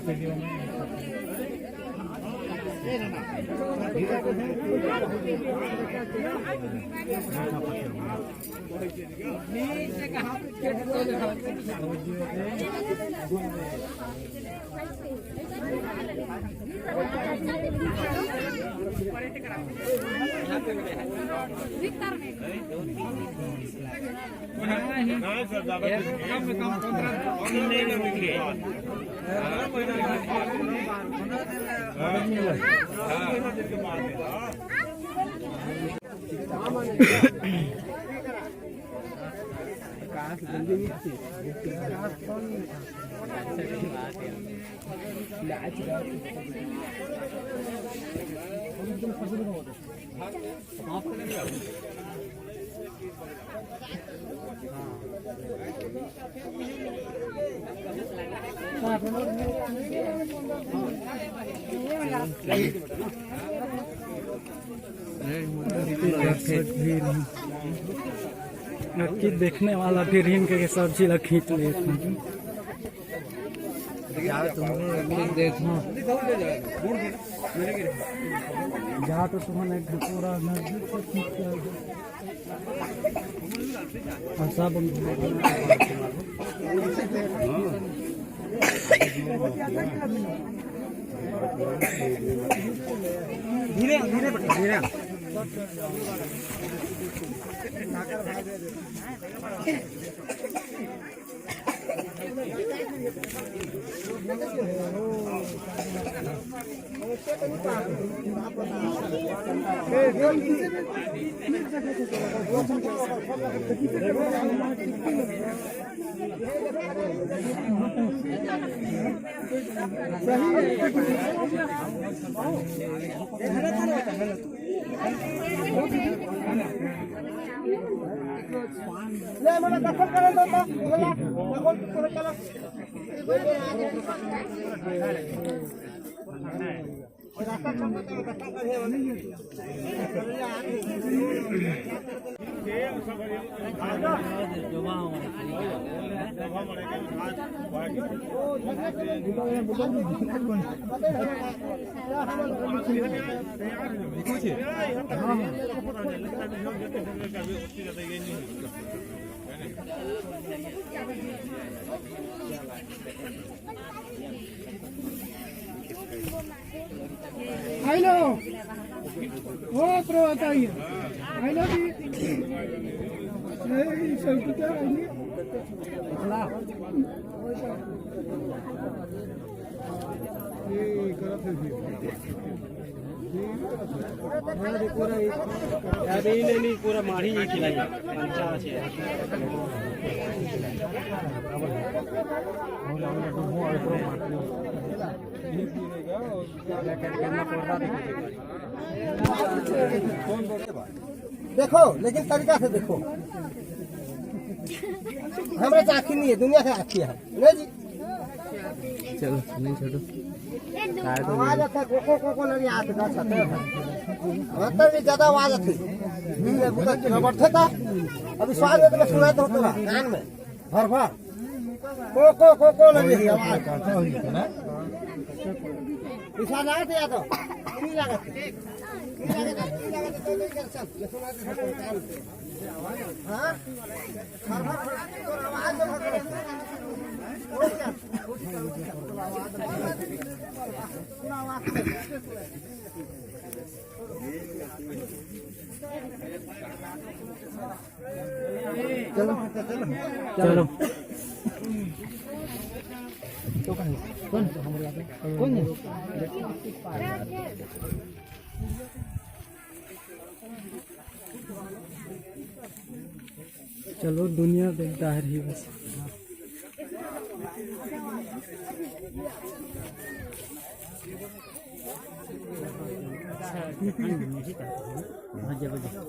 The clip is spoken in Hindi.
वीडियो में लड़की देखने वाला फिर इनके सब चीज खींच ले देखो जहाँ तो तुम्हें पूरा नजदीक से खींच के सब धीरे धीरे धीरे हेलो वो प्रो बताइए हेलो जी सब क्या आइए ये करते हैं पूरा अरे नहीं पूरा मारी ही खिलाइए अच्छा আছে देखो लेकिन तरीका से देखो हमारे तो आखिर नहीं है दुनिया का आखिर है नहीं जी चलो नहीं छोड़ो आवाज आता को लगी आते का छते मतलब भी ज्यादा आवाज आती ये बुला बैठे था अभी स्वाद में सुना तो होता कान में भर भर को लगी आवाज करता हुई ना इशारा ना दिया तो की लागत तो नहीं कर सब ये सुना तो कान हां भर भर आवाज में चलो चलो तो कौन कौन चलो दुनिया देखता है ही बस जबरदस्त